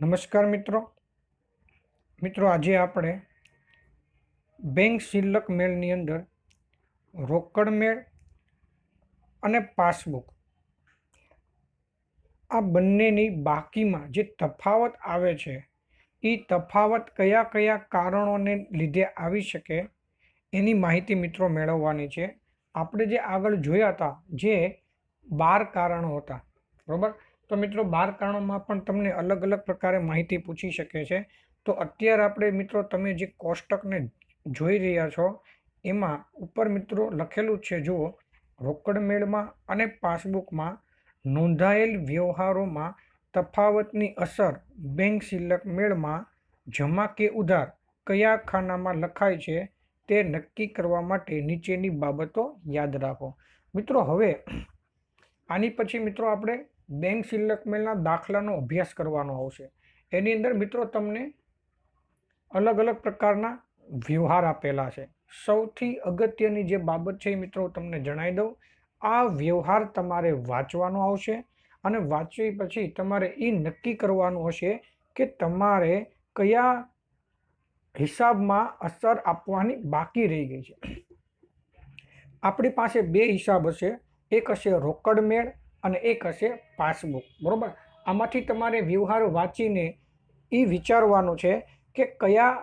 નમસ્કાર મિત્રો આજે આપણે બેંક શિલ્લક મેળની અંદર રોકડ મેળ અને પાસબુક આ બંનેની બાકીમાં જે તફાવત આવે છે એ તફાવત કયા કયા કારણોને લીધે આવી શકે એની માહિતી મિત્રો મેળવવાની છે. આપણે જે આગળ જોયા હતા જે 12 કારણો હતા, બરાબર. તો મિત્રો 12 કારણોમાં પણ તમને અલગ અલગ પ્રકારે માહિતી પૂછી શકે છે. તો અત્યારે આપણે મિત્રો તમે જે કોષ્ટકને જોઈ રહ્યા છો એમાં ઉપર મિત્રો લખેલું છે, જુઓ, રોકડ મેળમાં અને પાસબુકમાં નોંધાયેલ વ્યવહારોમાં તફાવતની અસર બેંક શિલ્લક મેળમાં જમા કે ઉધાર કયા ખાનામાં લખાય છે તે નક્કી કરવા માટે નીચેની બાબતો યાદ રાખો. મિત્રો હવે આની પછી મિત્રો આપણે બેંક શિલ્લક મેળના દાખલાનો અભ્યાસ કરવાનો આવશે. એની અંદર મિત્રો તમને અલગ અલગ પ્રકારના વ્યવહાર આપેલા છે. સૌથી અગત્યની જે બાબત છે એ મિત્રો તમને જણાવી દઉં. આ વ્યવહાર તમારે વાંચવાનો આવશે અને વાંચી પછી તમારે એ નક્કી કરવાનું હશે કે તમારે કયા હિસાબમાં અસર આપવાની બાકી રહી ગઈ છે. આપણી પાસે બે હિસાબ હશે, એક હશે રોકડ મેળ અને એક હશે પાસબુક, બરોબર. આમાંથી તમારે વ્યવહાર વાંચીને એ વિચારવાનું છે કે કયા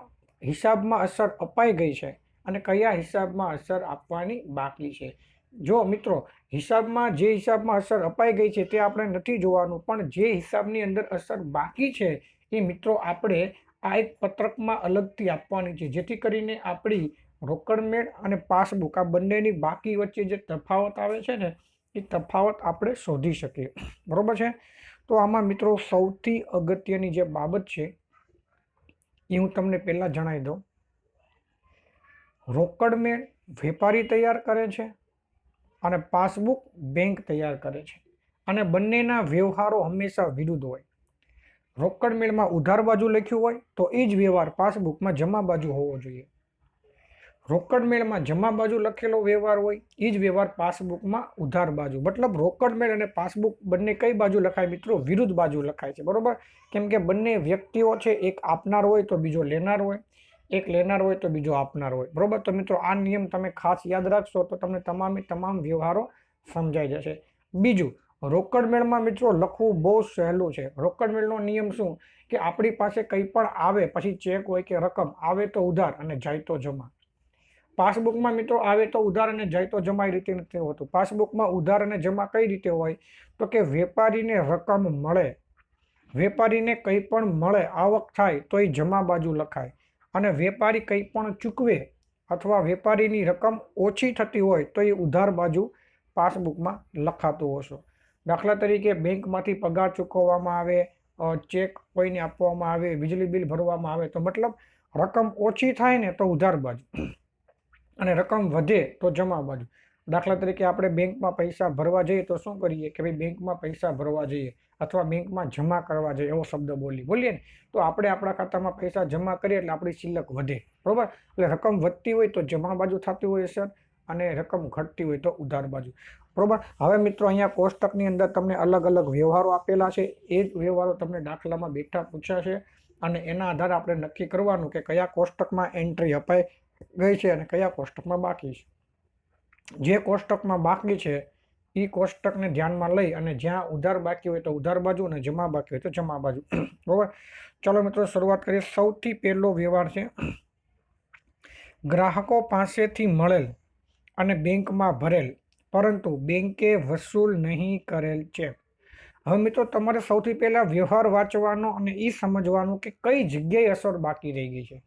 હિસાબમાં અસર અપાઈ ગઈ છે અને કયા હિસાબમાં અસર આપવાની બાકી છે. જો મિત્રો હિસાબમાં જે હિસાબમાં અસર અપાઈ ગઈ છે તે આપણે નથી જોવાનું, પણ જે હિસાબની અંદર અસર બાકી છે એ મિત્રો આપણે આ એક પત્રકમાં અલગથી આપવાની છે, જેથી કરીને આપણી રોકડ મેળ અને પાસબુક આ બંનેની બાકી વચ્ચે જે તફાવત આવે છે ને એ તફાવત આપણે શોધી શકીએ, બરોબર છે. તો આમાં મિત્રો સૌથી અગત્યની જે બાબત છે એ હું તમને પહેલાં જણાવી દઉં. રોકડ મેળ વેપારી તૈયાર કરે છે અને પાસબુક બેંક તૈયાર કરે છે, અને બંનેના વ્યવહારો હંમેશા વિરુદ્ધ હોય. રોકડ મેળમાં ઉધાર બાજુ લખ્યું હોય તો એ જ વ્યવહાર પાસબુકમાં જમા બાજુ હોવો જોઈએ. રોકડ મેળમાં જમા બાજુ લખેલો વ્યવહાર હોય એ જ વ્યવહાર પાસબુકમાં ઉધાર બાજુ. મતલબ રોકડ મેળ અને પાસબુક બંને કઈ બાજુ લખાય મિત્રો? વિરુદ્ધ બાજુ લખાય છે, બરોબર. કેમ કે બંને વ્યક્તિઓ છે, એક આપનાર હોય તો બીજો લેનાર હોય, એક લેનાર હોય તો બીજો આપનાર હોય, બરોબર. તો મિત્રો આ નિયમ તમે ખાસ યાદ રાખશો તો તમને તમામ વ્યવહારો સમજાઈ જશે. બીજું, રોકડ મેળમાં મિત્રો લખવું બહુ સહેલું છે. રોકડ મેળનો નિયમ શું કે આપણી પાસે કંઈ પણ આવે, પછી ચેક હોય કે રકમ આવે તો ઉધાર અને જાય તો જમા. પાસબુકમાં મિત્રો આવે તો ઉધાર અને જાય તો જમા એ રીતે નથી હોતું. પાસબુકમાં ઉધાર અને જમા કઈ રીતે હોય તો કે વેપારીને રકમ મળે, વેપારીને કંઈ પણ મળે, આવક થાય તો એ જમા બાજુ લખાય, અને વેપારી કંઈ પણ ચૂકવે અથવા વેપારીની રકમ ઓછી થતી હોય તો એ ઉધાર બાજુ પાસબુકમાં લખાતું હશે. દાખલા તરીકે બેંકમાંથી પગાર ચૂકવવામાં આવે, ચેક કોઈને આપવામાં આવે, વીજળી બિલ ભરવામાં આવે, તો મતલબ રકમ ઓછી થાય ને તો ઉધાર બાજુ અને રકમ વધે તો જમા બાજુ. દાખલા તરીકે આપણે બેંકમાં પૈસા ભરવા જઈએ તો શું કરીએ કે ભાઈ બેંકમાં પૈસા ભરવા જઈએ અથવા બેંકમાં જમા કરવા જઈએ, એવો શબ્દ બોલીએ ને, તો આપણે આપણા ખાતામાં પૈસા જમા કરીએ એટલે આપણી શિલ્લક વધે, બરોબર. એટલે રકમ વધતી હોય તો જમા બાજુ થતી હોય સર, અને રકમ ઘટતી હોય તો ઉધાર બાજુ, બરોબર. હવે મિત્રો અહીંયા કોષ્ટકની અંદર તમને અલગ અલગ વ્યવહારો આપેલા છે. એ જ વ્યવહારો તમને દાખલામાં બેઠા પૂછાશે અને એના આધારે આપણે નક્કી કરવાનું કે કયા કોષ્ટકમાં એન્ટ્રી અપાઈ ગઈ છે અને કયા કોષ્ટકમાં બાકી છે. જે કોષ્ટકમાં બાકી છે એ કોષ્ટકને ધ્યાનમાં લઈ અને જ્યાં ઉધાર બાકી હોય તો ઉધાર બાજુ અને જમા બાકી હોય તો જમા બાજુ, બરોબર. ચલો મિત્રો શરૂઆત કરીએ. સૌથી પહેલો વ્યવહાર છે ગ્રાહકો પાસેથી મળેલ અને બેંકમાં ભરેલ પરંતુ બેંકે વસૂલ નહીં કરેલ ચેક. હવે મિત્રો તમારે સૌથી પહેલા વ્યવહાર વાંચવાનો અને એ સમજવાનું કે કઈ જગ્યાએ અસર બાકી રહી ગઈ છે,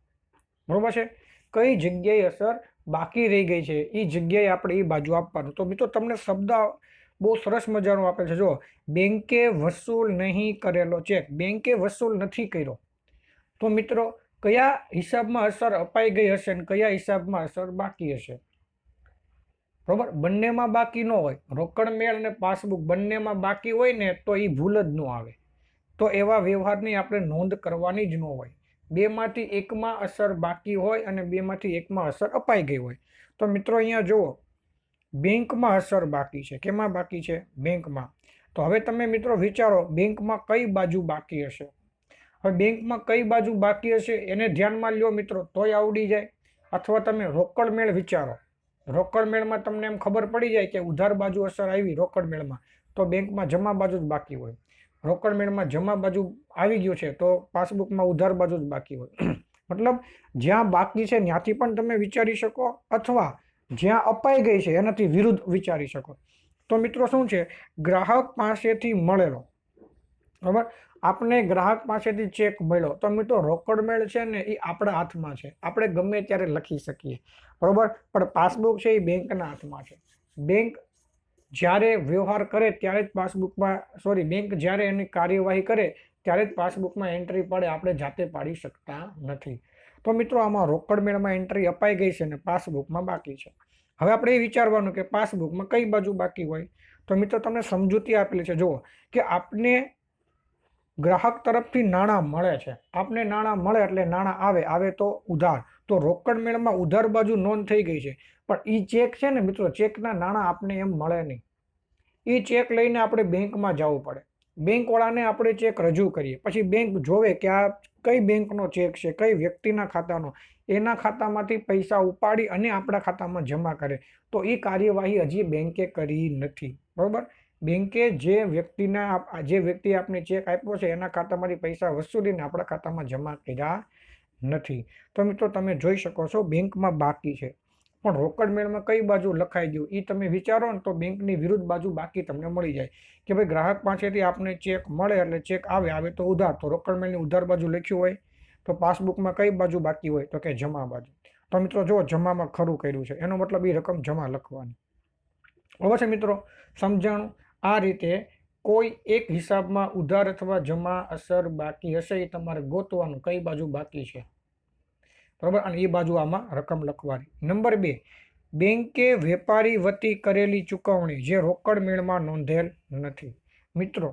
બરોબર છે. કઈ જગ્યાએ અસર બાકી રહી ગઈ છે એ જગ્યાએ આપણે એ બાજુ આપવાનું. તો મિત્રો તમને શબ્દ બહુ સરસ મજાનો આપેલ છે, જો, બેંકે વસૂલ નહીં કરેલો ચેક. બેંકે વસૂલ નથી કર્યો તો મિત્રો કયા હિસાબમાં અસર અપાઈ ગઈ હશે અને કયા હિસાબમાં અસર બાકી હશે, બરોબર. બંનેમાં બાકી ન હોય, રોકડ મેળ અને પાસબુક બંનેમાં બાકી હોય ને તો એ ભૂલ જ ન આવે. તો એવા વ્યવહારની આપણે નોંધ કરવાની જ ન હોય. બેમાંથી એકમાં અસર બાકી હોય અને બેમાંથી એકમાં અસર અપાઈ ગઈ હોય. તો મિત્રો અહીંયા જુઓ, બેંકમાં અસર બાકી છે. કેમાં બાકી છે? બેંકમાં. તો હવે તમે મિત્રો વિચારો બેંકમાં કઈ બાજુ બાકી હશે? હવે બેંકમાં કઈ બાજુ બાકી હશે એને ધ્યાનમાં લ્યો મિત્રો તોય આવડી જાય, અથવા તમે રોકડ મેળ વિચારો. રોકડ મેળમાં તમને એમ ખબર પડી જાય કે ઉધાર બાજુ અસર આવી રોકડ મેળમાં, તો બેંકમાં જમા બાજુ જ બાકી હોય. રોકડ મેળમાં જમા બાજુ આવી ગયું છે તો પાસબુકમાં ઉધાર બાજુ જ બાકી હોય. મતલબ જ્યાં બાકી છે ત્યાંથી પણ તમે વિચારી શકો, અથવા જ્યાં અપાઈ ગઈ છે એનાથી વિરુદ્ધ વિચારી શકો. તો મિત્રો શું છે, ગ્રાહક પાસેથી મળેલો, બરાબર, આપણે ગ્રાહક પાસેથી ચેક મળ્યો તો મિત્રો રોકડ મેળ છે ને એ આપણા હાથમાં છે, આપણે ગમે ત્યારે લખી શકીએ, બરાબર. પણ પાસબુક છે એ બેંકના હાથમાં છે. બેંક જ્યારે વ્યવહાર કરે ત્યારે જ પાસબુકમાં, બેંક જ્યારે એની કાર્યવાહી કરે ત્યારે જ પાસબુકમાં એન્ટ્રી પડે, આપણે જાતે પાડી શકતા નથી. તો મિત્રો આમાં રોકડ મેળમાં એન્ટ્રી અપાઈ ગઈ છે ને પાસબુકમાં બાકી છે. હવે આપણે એ વિચારવાનું કે પાસબુકમાં કઈ બાજુ બાકી હોય. તો મિત્રો તમને સમજૂતી આપેલી છે, જુઓ કે આપને ગ્રાહક તરફથી નાણાં મળે છે, આપને નાણાં મળે એટલે નાણાં આવે તો ઉધાર, તો રોકડ મેળમાં ઉધાર બાજુ નોંધ થઈ ગઈ છે. પણ એ ચેક છે ને મિત્રો, ચેકના નાણાં આપને એમ મળે નહીં. એ ચેક લઈને આપણે બેંકમાં જવું પડે, બેંકવાળાને આપણે ચેક રજૂ કરીએ, પછી બેંક જોવે કે આ કઈ બેંકનો ચેક છે, કઈ વ્યક્તિના ખાતાનો, એના ખાતામાંથી પૈસા ઉપાડી અને આપણા ખાતામાં જમા કરે. તો એ કાર્યવાહી હજી બેંકે કરી નથી, બરોબર. બેંકે જે વ્યક્તિએ આપણે ચેક આપ્યો છે એના ખાતામાંથી પૈસા વસૂલીને આપણા ખાતામાં જમા કર્યા નથી. તો મિત્રો તમે જોઈ શકો છો બેંકમાં બાકી છે, પણ રોકડ મેળમાં કઈ બાજુ લખાઈ ગયું એ તમે વિચારો ને તો બેંકની વિરુદ્ધ બાજુ બાકી તમને મળી જાય કે ભાઈ ગ્રાહક પાસેથી આપણે ચેક મળે એટલે ચેક આવે તો ઉધાર, તો રોકડ મેળની ઉધાર બાજુ લખ્યું હોય તો પાસબુકમાં કઈ બાજુ બાકી હોય તો કે જમા બાજુ. તો મિત્રો જો જમામાં ખરું કર્યું છે, એનો મતલબ એ રકમ જમા લખવાની. અવશ્ય મિત્રો સમજાણું. આ રીતે કોઈ એક હિસાબમાં ઉધાર અથવા જમા અસર બાકી હશે એ તમારે ગોતવાનું કઈ બાજુ બાકી છે, બરાબર, અને એ બાજુ આમાં રકમ લખવાની. નંબર 2, બેંકે વેપારી વતી કરેલી ચૂકવણી જે રોકડ મેળમાં નોંધેલ નથી. મિત્રો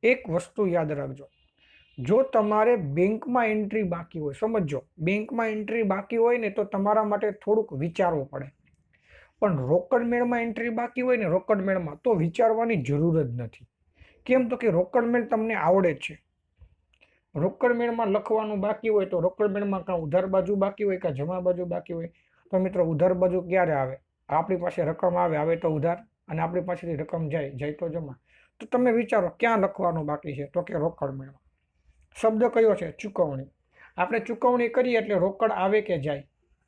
એક વસ્તુ યાદ રાખજો, જો તમારે બેંકમાં એન્ટ્રી બાકી હોય, સમજો બેંકમાં એન્ટ્રી બાકી હોય ને તો તમારા માટે થોડુંક વિચારવું પડે. પણ રોકડ મેળમાં એન્ટ્રી બાકી હોય ને રોકડ મેળમાં, તો વિચારવાની જરૂર જ નથી. કેમ તો કે રોકડ મેળ તમને આવડે જ છે. રોકડ મેળમાં લખવાનું બાકી હોય તો રોકડ મેળમાં કાં ઉધાર બાજુ બાકી હોય કાં જમા બાજુ બાકી હોય. તો મિત્રો ઉધાર બાજુ ક્યારે આવે, આપણી પાસે રકમ આવે તો ઉધાર, અને આપણી પાસેથી રકમ જાય તો જમા. તો તમે વિચારો ક્યાં લખવાનું બાકી છે, તો કે રોકડ મેળમાં. શબ્દ કયો છે, ચૂકવણી. આપણે ચૂકવણી કરીએ એટલે રોકડ આવે કે જાય,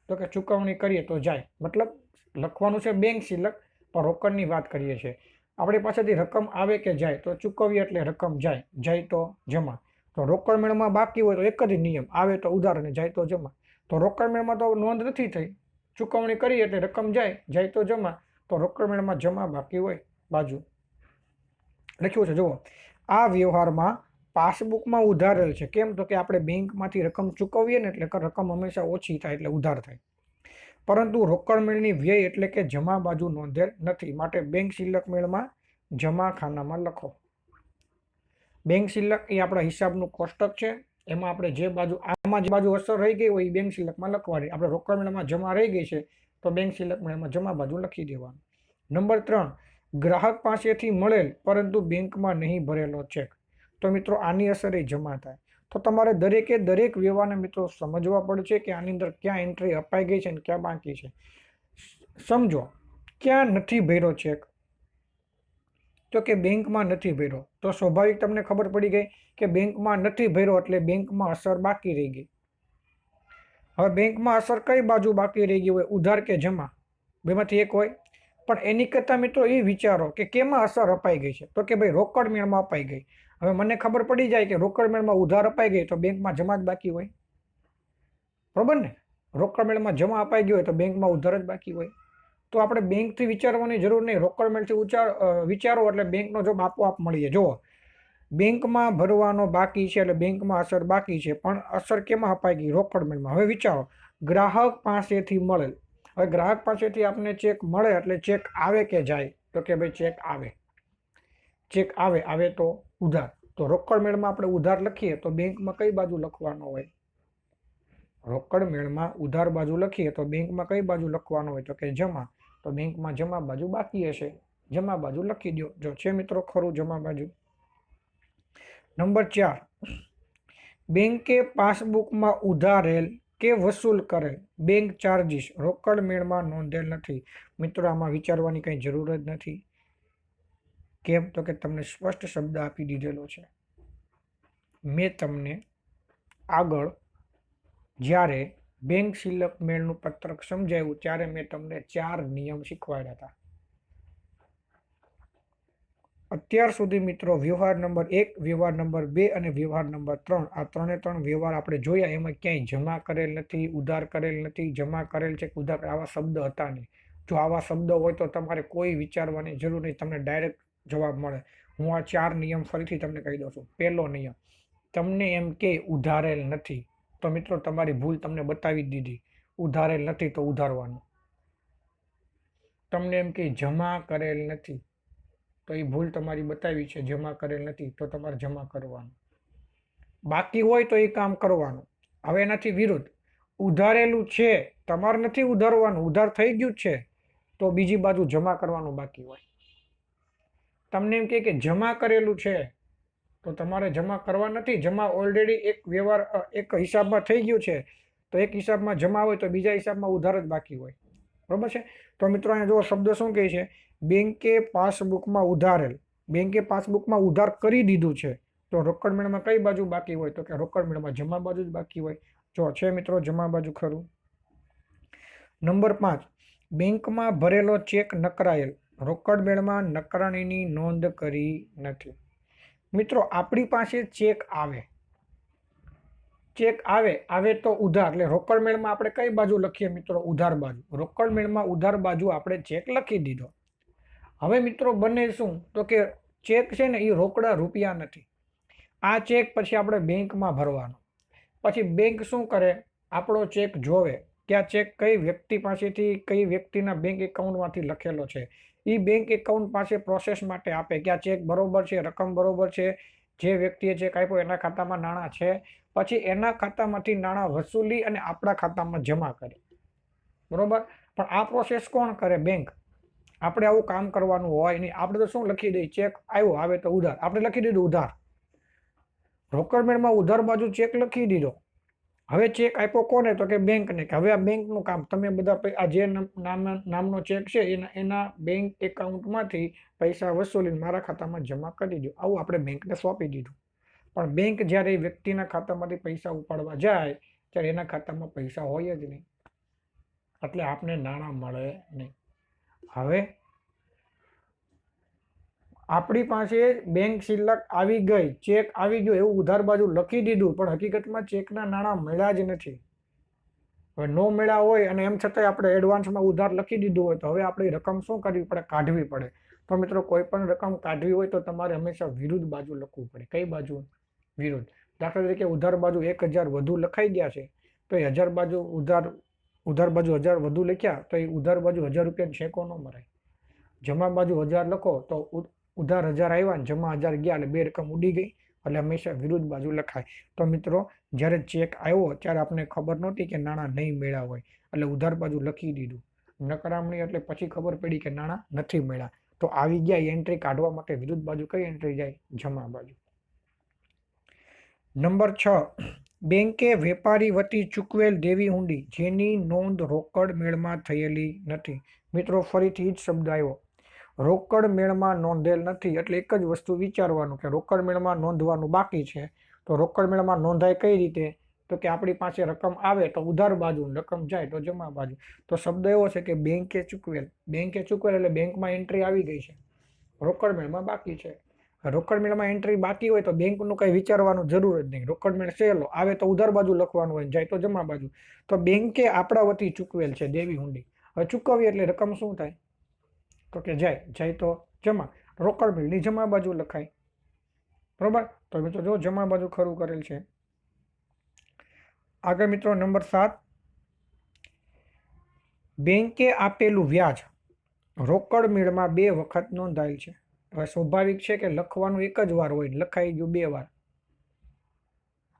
તો કે ચૂકવણી કરીએ તો જાય, મતલબ લખવાનું છે બેંક સિલક, પણ રોકડની વાત કરીએ છીએ. આપણી પાસેથી રકમ આવે કે જાય, તો ચૂકવીએ એટલે રકમ જાય તો જમા. તો રોકડ મેળમાં બાકી હોય તો એક જ નિયમ, આવે તો ઉધાર અને જાય તો જમા. તો રોકડ મેળમાં તો નોંધ નથી થઈ, ચૂકવણી કરીએ એટલે રકમ જાય તો જમા, તો રોકડ મેળમાં જમા બાકી હોય બાજુ લખ્યું છે. જુઓ આ વ્યવહારમાં પાસબુકમાં ઉધારેલ છે. કેમ તો કે આપણે બેંકમાંથી રકમ ચૂકવીએ ને એટલે રકમ હંમેશા ઓછી થાય એટલે ઉધાર થાય, પરંતુ રોકડ મેળની વ્યય એટલે કે જમા બાજુ નોંધેલ નથી, માટે બેંક સિલક મેળમાં જમા ખાનામાં લખો. બેંક સિલક એ આપણા હિસાબનું કોષ્ટક છે, એમાં આપણે જે બાજુ અસર રહી ગઈ હોય એ બેંક સિલકમાં લખવાની. આપણે રોકડ મેળમાં જમા રહી ગઈ છે તો બેંક સિલક મેળમાં જમા બાજુ લખી દેવાનું. નંબર 3, ગ્રાહક પાસેથી મળેલ પરંતુ બેંકમાં નહીં ભરેલો ચેક. તો મિત્રો આની અસર એ જમા થાય. તો તમારે દરેક વ્યવહારને મિત્રો સમજવા પડશે કે આની અંદર ક્યાં એન્ટ્રી અપાઈ ગઈ છે અને ક્યાં બાકી છે. સમજો ક્યાં નથી ભર્યો ચેક, તો કે બેંકમાં નથી ભર્યો, તો સ્વાભાવિક તમને ખબર પડી ગઈ કે બેંકમાં નથી ભર્યો એટલે બેંકમાં અસર બાકી રહી ગઈ. હવે બેંકમાં અસર કઈ બાજુ બાકી રહી ગઈ હોય, ઉધાર કે જમા, બેમાંથી એક હોય. પણ એની કરતાં મિત્રો એ વિચારો કે કેમાં અસર અપાઈ ગઈ છે, તો કે ભાઈ રોકડ મેળમાં અપાઈ ગઈ. હવે મને ખબર પડી જાય કે રોકડ મેળમાં ઉધાર અપાઈ ગઈ તો બેંકમાં જમા જ બાકી હોય, બરોબર ને. રોકડ મેળમાં જમા અપાઈ ગઈ હોય તો બેંકમાં ઉધાર જ બાકી હોય. તો આપણે બેંકથી વિચારવાની જરૂર નહીં, રોકડ મેળથી વિચારો એટલે બેંકનો જવાબ આપોઆપ મળી જાય. જુઓ બેંકમાં ભરવાનો બાકી છે એટલે બેંકમાં અસર બાકી છે, પણ અસર કેમાં અપાઈ ગઈ, રોકડ મેળમાં. હવે વિચારો ગ્રાહક પાસેથી મળેલ. હવે ગ્રાહક પાસેથી આપણને ચેક મળે એટલે ચેક આવે કે જાય, તો કે ભાઈ ચેક આવે તો ઉધાર. તો રોકડ મેળમાં આપણે ઉધાર લખીએ તો બેંકમાં કઈ બાજુ લખવાનો હોય, રોકડ મેળમાં ઉધાર બાજુ લખીએ તો બેંકમાં કઈ બાજુ લખવાનો હોય, તો કે જમા. તો બેંકમાં જમા બાજુ બાકી હશે, જમા બાજુ લખી દો. જો છે મિત્રો ખરું જમા બાજુ. નંબર 4, બેંકે પાસબુકમાં ઉધારેલ કે વસૂલ કરેલ બેંક ચાર્જીસ રોકડ મેળમાં નોંધેલ નથી. મિત્રો આમાં વિચારવાની કંઈ જરૂર જ નથી. કેમ તો કે તમને સ્પષ્ટ શબ્દ આપી દીધેલો છે. મેં તમને આગળ જ્યારે બેંક સિલક મેળનું પત્રક સમજાવ્યું ત્યારે મેં તમને 4 નિયમ શીખવાડ્યા હતા. અત્યાર સુધી મિત્રો વ્યવહાર નંબર 1, વ્યવહાર નંબર 2 અને વ્યવહાર નંબર 3 આ 3 વ્યવહાર આપણે જોયા. એમાં ક્યાંય જમા કરેલ નથી, ઉધાર કરેલ નથી, જમા કરેલ છે, ઉધાર આવા શબ્દ હતા નહીં. જો આવા શબ્દ હોય તો તમારે કોઈ વિચારવાની જરૂર નહીં, તમને ડાયરેક્ટ જવાબ મળે. હું આ 4 નિયમ ફરીથી તમને કહી દઉં છું. પહેલો નિયમ, તમને એમ કે ઉધારેલ નથી તો મિત્રો તમારી ભૂલ તમને બતાવી દીધી. ઉધારેલ નથી તો ઉધારવાનું. તમને એમ કે જમા કરેલ નથી તો એ ભૂલ તમારી બતાવી છે. જમા કરેલ નથી તો તમારે જમા કરવાનું. બાકી હોય તો એ કામ કરવાનું. હવે એનાથી વિરુદ્ધ ઉધારેલું છે, તમારે નથી ઉધારવાનું, ઉધાર થઈ ગયું છે તો બીજી બાજુ જમા કરવાનું બાકી હોય. તમને એમ કે જમા કરેલું છે તો તમારે જમા કરવા નથી. જમા ઓલરેડી એક વ્યવહાર એક હિસાબમાં થઈ ગયું છે તો એક હિસાબમાં જમા હોય તો બીજા હિસાબમાં ઉધાર જ બાકી હોય. બરોબર છે. તો મિત્રો અહીંયા જો શબ્દ શું કહે છે, બેંકે પાસબુકમાં ઉધારેલ, બેંકે પાસબુકમાં ઉધાર કરી દીધું છે તો રોકડ મેળમાં કઈ બાજુ બાકી હોય તો કે રોકડ મેળમાં જમા બાજુ જ બાકી હોય. જો છે મિત્રો જમા બાજુ ખરું. નંબર 5, બેંકમાં ભરેલો ચેક નકરાયેલ, રોકડ મેળમાં નકરાણીની નોંધ કરી નથી. મિત્રો આપણી પાસે ચેક આવે તો ઉધાર, એટલે રોકડ મેળમાં આપણે કઈ બાજુ લખીએ મિત્રો, ઉધાર બાજુ. રોકડ મેળમાં ઉધાર બાજુ આપણે ચેક લખી દીધો. હવે મિત્રો બને શું તો કે ચેક છે ને એ રોકડા રૂપિયા નથી. આ ચેક પછી આપણે બેંકમાં ભરવાનો. પછી બેંક શું કરે, આપણો ચેક જોવે કે આ ચેક કઈ વ્યક્તિ પાસેથી, કઈ વ્યક્તિના બેંક એકાઉન્ટમાંથી લખેલો છે. એ બેંક એકાઉન્ટ પાસે પ્રોસેસ માટે આપે કે આ ચેક બરોબર છે, રકમ બરોબર છે, જે વ્યક્તિએ ચેક આપ્યો એના ખાતામાં નાણાં છે. પછી એના ખાતામાંથી નાણાં વસૂલી અને આપણા ખાતામાં જમા કરે. બરોબર. પણ આ પ્રોસેસ કોણ કરે, બેંક. આપણે આવું કામ કરવાનું હોય નહીં. આપણે તો શું લખી દઈએ, ચેક આવ્યો આવે તો ઉધાર, આપણે લખી દીધું ઉધાર. રોકડ મેળમાં ઉધાર બાજુ ચેક લખી દીધો. હવે ચેક આપ્યો કોને તો કે બેંકને, કે હવે આ બેંકનું કામ, તમે બધા આ જે નામનો ચેક છે એના બેંક એકાઉન્ટમાંથી પૈસા વસૂલીને મારા ખાતામાં જમા કરી દો. આવું આપણે બેંકને સોંપી દીધું. પણ બેંક જ્યારે વ્યક્તિના ખાતામાંથી પૈસા ઉપાડવા જાય ત્યારે એના ખાતામાં પૈસા હોય જ નહીં, એટલે આપને નાણાં મળે નહીં. હવે આપણી પાસે બેંક સિલક આવી ગઈ, ચેક આવી ગયો એવું ઉધાર બાજુ લખી દીધું, પણ હકીકતમાં ચેકના નાણાં મળ્યા જ નથી. હવે નો મળ્યા હોય અને એમ છતાંય આપણે એડવાન્સમાં ઉધાર લખી દીધું હોય તો હવે આપણે રકમ શું કરવી પડે, કાઢવી પડે. તો મિત્રો કોઈ પણ રકમ કાઢવી હોય તો તમારે હંમેશા વિરુદ્ધ બાજુ લખવું પડે. કઈ બાજુ? વિરુદ્ધ. દાખલા તરીકે ઉધાર બાજુ 1000 વધુ લખાઈ ગયા છે તો એ 1000 બાજુ ઉધાર બાજુ 1000 વધુ લખ્યા તો એ ઉધાર બાજુ 1000 રૂપિયા છેકો ન મરાય. જમા બાજુ 1000 લખો તો ઉધાર 1000 આવ્યા ને જમા 1000 ગયા એટલે બે રકમ ઉડી ગઈ, એટલે હંમેશા વિરુદ્ધ બાજુ લખાય. તો મિત્રો જ્યારે ચેક આવ્યો ત્યારે આપણને ખબર નહોતી કે નાણાં નહીં મળ્યા હોય એટલે ઉધાર બાજુ લખી દીધું. નકરામણી એટલે પછી ખબર પડી કે નાણાં નથી મળ્યા તો આવી ગયા એન્ટ્રી કાઢવા માટે વિરુદ્ધ બાજુ કઈ એન્ટ્રી જાય, જમા બાજુ. નંબર 6, બેંકે વેપારી વતી ચૂકવેલ દેવી હુંડી જેની નોંધ રોકડ મેળમાં થયેલી નથી. મિત્રો ફરીથી જ શબ્દ આવ્યો, રોકડ મેળમાં નોંધેલ નથી. એટલે એક જ વસ્તુ વિચારવાનું કે રોકડ મેળમાં નોંધવાનું બાકી છે. તો રોકડ મેળમાં નોંધાય કઈ રીતે તો કે આપણી પાસે રકમ આવે તો ઉધાર બાજુ, રકમ જાય તો જમા બાજુ. તો શબ્દ એવો છે કે બેંકે ચૂકવેલ એટલે બેંકમાં એન્ટ્રી આવી ગઈ છે, રોકડ મેળમાં બાકી છે. રોકડ મેળમાં એન્ટ્રી બાકી હોય તો બેંકનું કંઈ વિચારવાનું જરૂર જ નહીં. રોકડ મેળ સહેલો, આવે તો ઉધાર બાજુ લખવાનું હોય, જાય તો જમા બાજુ. તો બેંકે આપણા વતી ચૂકવેલ છે દેવી હુંડી. હવે ચૂકવીએ એટલે રકમ શું થાય તો કે જાય તો જમા, રોકડ મેળની જમા બાજુ લખાય. બરોબર. તો મિત્રો જો જમા બાજુ ખરું કરેલ છે. આગળ મિત્રો નંબર 7, બેંકે આપેલું વ્યાજ રોકડ મેળમાં 2 વખત નોંધાયેલ છે. હવે સ્વાભાવિક છે કે લખવાનું એક જ વાર હોય, લખાઈ ગયું 2 વાર.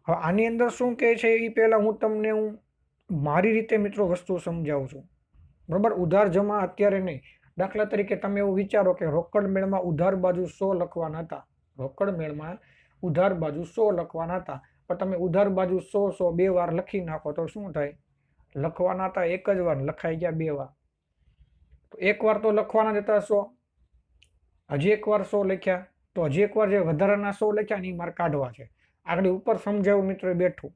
હવે આની અંદર શું કહે છે એ પહેલાં હું મારી રીતે મિત્રો વસ્તુ સમજાવું છું. બરાબર. ઉધાર જમા અત્યારે નહીં. દાખલા તરીકે તમે એવું વિચારો કે રોકડ મેળમાં ઉધાર બાજુ 100 લખવાના હતા, રોકડ મેળમાં ઉધાર બાજુ 100 લખવાના હતા, પણ તમે ઉધાર બાજુ 100 2 વાર લખી નાખો તો શું થાય? લખવાના હતા એક જ વાર, લખાઈ ગયા 2 વાર. તો એક વાર તો લખવાના જ હતા 100, હજી એક વાર 100 લખ્યા, તો હજી એક વાર જે વધારાના 100 લખ્યા ને એ મારે કાઢવા છે. આગળ ઉપર સમજાવું મિત્રો બેઠું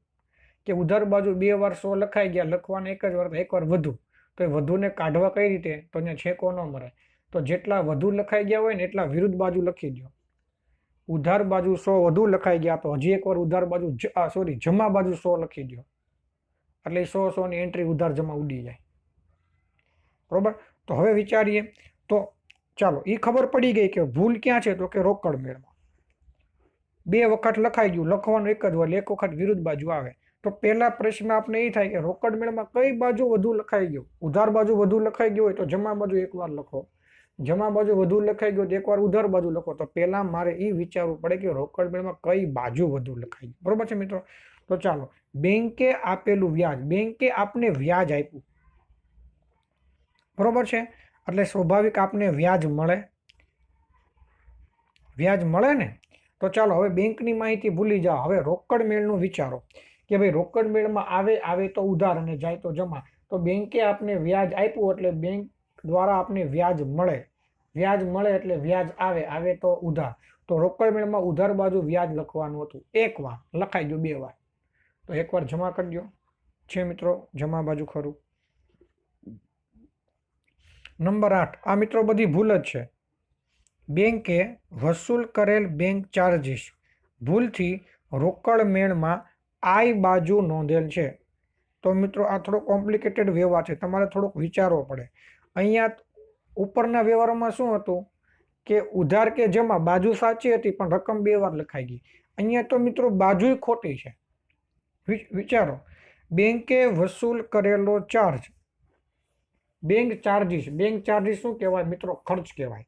કે ઉધાર બાજુ 2 વાર 100 લખાઈ ગયા, લખવાના એક જ વાર, એક વાર વધુ. તો એ વધુને કાઢવા કઈ રીતે? તો અહીંયા છેકો ન મરે. તો જેટલા વધુ લખાઈ ગયા હોય ને એટલા વિરુદ્ધ બાજુ લખી દો. ઉધાર બાજુ 100 વધુ લખાઈ ગયા તો હજી એક વાર ઉધાર બાજુ જમા બાજુ 100 લખી દો. એટલે 100 ની એન્ટ્રી ઉધાર જમા ઉડી જાય. બરોબર? તો હવે વિચારીએ. તો ચાલો, એ ખબર પડી ગઈ કે ભૂલ ક્યાં છે, તો કે રોકડ મેળમાં 2 વખત લખાઈ ગયું, લખવાનું એક જ વાર, એક વખત વિરુદ્ધ બાજુ આવે. તો પહેલા પ્રશ્ન આપણે એ થાય કે રોકડ મેળમાં કઈ બાજુ વધુ લખાઈ ગયું? ઉધાર બાજુ વધુ લખાઈ ગયું હોય તો જમા બાજુ એક વાર લખો, જમા બાજુ વધુ લખાઈ ગયું તો એક વાર ઉધાર બાજુ લખો. તો પહેલા મારે એ વિચારવું પડે કે રોકડ મેળમાં કઈ બાજુ વધુ લખાઈ ગયું. બરોબર છે મિત્રો? તો ચાલો, બેંકે આપેલું વ્યાજ, બેંકે આપને વ્યાજ આપ્યું, બરોબર છે, એટલે સ્વાભાવિક આપને વ્યાજ મળે, વ્યાજ મળે ને. તો ચાલો હવે બેંકની માહિતી ભૂલી જાઓ, હવે રોકડ મેળનું વિચારો કે ભાઈ રોકડ મેળમાં આવે તો ઉધાર અને જાય તો જમા. તો બેંકે આપને વ્યાજ આપ્યું એટલે બેંક દ્વારા આપને વ્યાજ મળે, વ્યાજ મળે એટલે વ્યાજ આવે તો ઉધાર. તો રોકડ મેળમાં ઉધાર બાજુ વ્યાજ લખવાનું હતું, એક વાર લખાઈ ગયું, 2 વાર. તો એક વાર જમા કરી દો. છે મિત્રો જમા બાજુ ખરું? નંબર 8, આ મિત્રો બધી ભૂલ જ છે. બેંકે વસૂલ કરેલ બેંક ચાર્જીસ ભૂલથી રોકડ મેળમાં આઈ બાજુ નોંધેલ છે. તો મિત્રો આ થોડો કોમ્પ્લિકેટેડ વ્યવહાર છે, તમારે થોડોક વિચારવો પડે. અહીંયા ઉપરના વ્યવહારોમાં શું હતું કે ઉધાર કે જમા બાજુ સાચી હતી પણ રકમ 2 વાર લખાઈ ગઈ. અહીંયા તો મિત્રો બાજુય ખોટી છે. વિચારો, બેંકે વસૂલ કરેલો charge, bank charges, bank charges શું કહેવાય મિત્રો? ખર્ચ કહેવાય.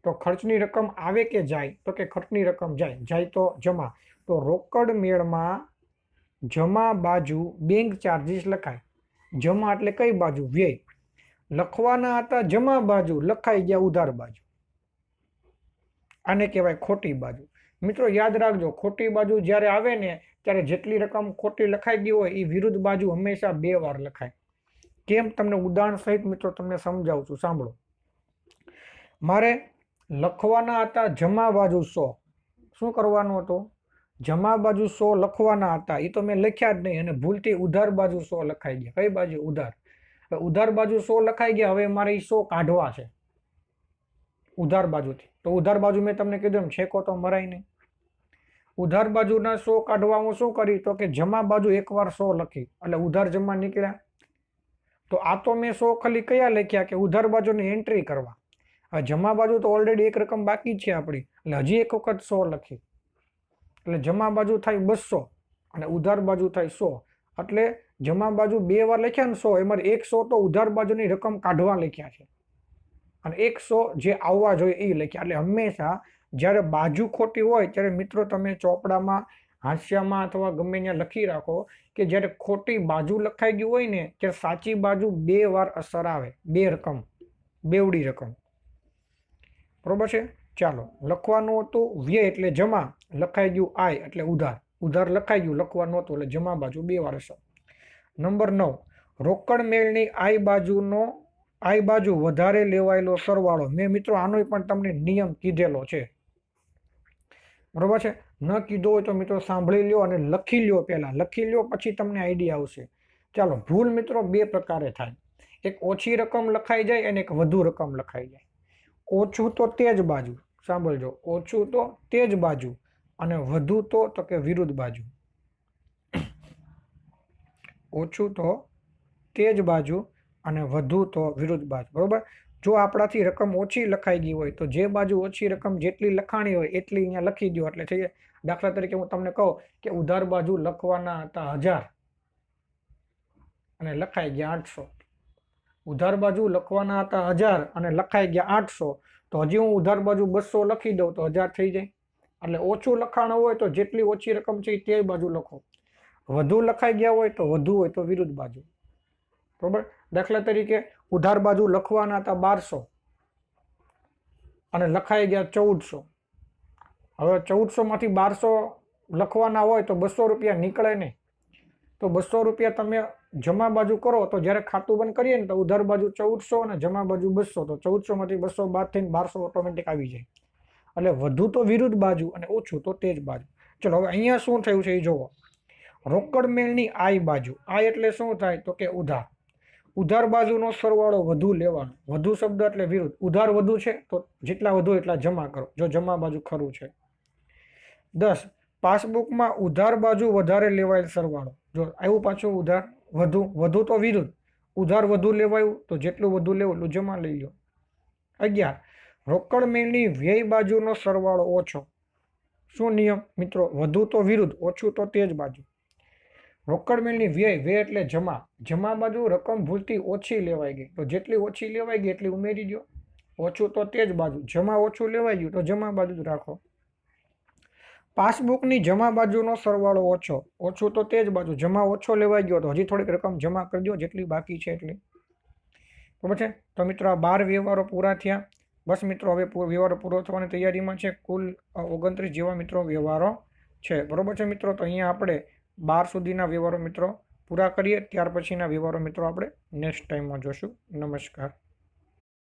તો ખર્ચની રકમ આવે કે જાય? તો કે ખર્ચની રકમ જાય, જાય તો જમા. તો રોકડ મેળમાં જમા બાજુ બેંક ચાર્જીસ લખાય. જમા એટલે કઈ બાજુ? વ્યય. લખવાના હતા જમા બાજુ, લખાઈ ગયા ઉધાર બાજુ. આને કહેવાય ખોટી બાજુ. મિત્રો યાદ રાખજો, ખોટી બાજુ જ્યારે આવે ને ત્યારે જેટલી રકમ ખોટી લખાઈ ગઈ હોય એ વિરુદ્ધ બાજુ હંમેશા 2 વાર લખાય. કેમ? તમને ઉદાહરણ સહિત મિત્રો તમને સમજાવું છું, સાંભળો. મારે લખવાના હતા જમા બાજુ 100. શું કરવાનું હતું? જમા બાજુ 100 લખવાના હતા, એ તો મેં લખ્યા જ નહીં અને ભૂલથી ઉધાર બાજુ 100 લખાઈ ગયા. કઈ બાજુ? ઉધાર. ઉધાર બાજુ 100 લખાઈ ગયા, હવે મારે એ 100 કાઢવા છે ઉધાર બાજુથી. તો ઉધાર બાજુ મેં તમને કીધું છેકો તો મરાય નહીં. ઉધાર બાજુના 100 કાઢવા હું શું કરી? તો કે જમા બાજુ એક વાર 100 લખી એટલે ઉધાર જમા નીકળ્યા. તો આ તો મેં 100 ખાલી કયા લખ્યા? કે ઉધાર બાજુની એન્ટ્રી કરવા. હવે જમા બાજુ તો ઓલરેડી એક રકમ બાકી છે આપણી, એટલે હજી એક વખત 100 લખી એટલે જમા બાજુ થાય 200 અને ઉધાર બાજુ થાય 100. એટલે જમા બાજુ 2 વાર લખ્યા ને 100, એમાં 100 તો ઉધાર બાજુની રકમ કાઢવા લખ્યા છે અને 100 જે આવવા જોઈએ એ લખ્યા. એટલે હંમેશા જ્યારે બાજુ ખોટી હોય ત્યારે મિત્રો તમે ચોપડામાં, હાંસિયામાં અથવા ગમે ત્યાં લખી રાખો કે જ્યારે ખોટી બાજુ લખાઈ ગયું હોય ને ત્યારે સાચી બાજુ 2 વાર અસર આવે, 2 રકમ, બેવડી રકમ. બરોબર છે? ચાલો, લખવાનું હતું વ્યય એટલે જમા, લખાઈ ગયું આય એટલે ઉધાર, ઉધાર લખાઈ ગયું, લખવાનું હતું એટલે જમા બાજુ 2 વાર અસર. નંબર 9, રોકડ મેળની આઈ બાજુ વધારે લેવાયેલો સરવાળો. મેં મિત્રો આનો પણ તમને નિયમ કીધેલો છે, બરોબર છે? ન કીધો હોય તો મિત્રો સાંભળી લ્યો અને લખી લ્યો, પહેલા લખી લ્યો પછી તમને આઈડિયા આવશે. ચાલો, ભૂલ મિત્રો 2 પ્રકારે થાય. એક ઓછી રકમ લખાઈ જાય અને એક વધુ રકમ લખાઈ જાય. ઓછું તો તે જ બાજુ, સાંભળજો, ઓછું તો તે જ બાજુ અને વધુ તો કે વિરુદ્ધ બાજુ. ઓછું તો તે જ બાજુ અને વધુ તો વિરુદ્ધ બાજુ. બરોબર? જો આપણાથી રકમ ઓછી લખાઈ ગઈ હોય તો જે બાજુ ઓછી રકમ જેટલી લખાણી હોય એટલી અહીંયા લખી દો એટલે થઈ જાય. દાખલા તરીકે હું તમને કહું કે ઉધાર બાજુ લખવાના હતા 1000 અને લખાઈ ગયા 800. ઉધાર બાજુ લખવાના હતા 1000 અને લખાઈ ગયા 800, તો હજી હું ઉધાર બાજુ 200 લખી દઉં તો 1000 થઈ જાય. એટલે ઓછું લખાણ હોય તો જેટલી ઓછી રકમ છે તે બાજુ લખો, વધુ લખાઈ ગયા હોય તો વધુ હોય તો વિરુદ્ધ બાજુ. બરોબર? દાખલા તરીકે ઉધાર બાજુ લખવાના હતા 1200 અને લખાઈ ગયા 1400. હવે 1400 માંથી 1200 લખવાના હોય તો 200 રૂપિયા નીકળે નહીં. તો 200 રૂપિયા તમે જમા બાજુ કરો તો જ્યારે ખાતું બંધ કરીએ ને તો ઉધાર બાજુ 1400 અને જમા બાજુ 200, તો 1400 માંથી 200 બાદ થઈને 1200 ઓટોમેટિક આવી જાય. એટલે વધુ તો વિરુદ્ધ બાજુ અને ઓછું તો તે જ બાજુ. ચલો હવે અહીંયા શું થયું છે એ જોવો. રોકડ મેળની આઈ બાજુ, આઈ એટલે શું થાય તો કે ઉધાર. ઉધાર બાજુનો સરવાળો વધુ લેવાનો. વધુ શબ્દ એટલે વિરુદ્ધ. ઉધાર વધુ છે તો જેટલા વધુ એટલા જમા કરો, જો જમા બાજુ ખરું છે. 10. પાસબુકમાં ઉધાર બાજુ વધારે લેવાયેલ સરવાળો. જો આવ્યું પાછું ઉધાર વધુ તો વિરુદ્ધ. ઉધાર વધુ લેવાયું તો જેટલું વધુ લેવું એટલું જમા લઈ લો. 11. રોકડ મેળની વ્યય બાજુનો સરવાળો ઓછો. શું નિયમ મિત્રો? વધુ તો વિરુદ્ધ, ઓછું તો તે જ બાજુ. રોકડ મેળની વ્યય એટલે જમા બાજુ રકમ ભૂલથી ઓછી લેવાઈ ગઈ, તો જેટલી ઓછી લેવાઈ ગઈ એટલી ઉમેરી દો. ઓછું તો તે જ બાજુ. જમા ઓછું લેવાઈ ગયું તો જમા બાજુ જ રાખો. પાસબુકની જમા બાજુનો સરવાળો ઓછું તો તે જ બાજુ. જમા ઓછો લેવાઈ ગયો તો હજી થોડીક રકમ જમા કરી દો, જેટલી બાકી છે એટલી. બરાબર છે? તો મિત્રો આ 12 વ્યવહારો પૂરા થયા. બસ મિત્રો હવે વ્યવહારો પૂરો થવાની તૈયારીમાં છે. કુલ 29 જેવા મિત્રો વ્યવહારો છે. બરોબર છે મિત્રો? તો અહીંયા આપણે 12 સુધીના વ્યવહારો મિત્રો પૂરા કરીએ. ત્યાર પછીના વ્યવહારો મિત્રો આપણે નેક્સ્ટ ટાઈમમાં જોશું. નમસ્કાર.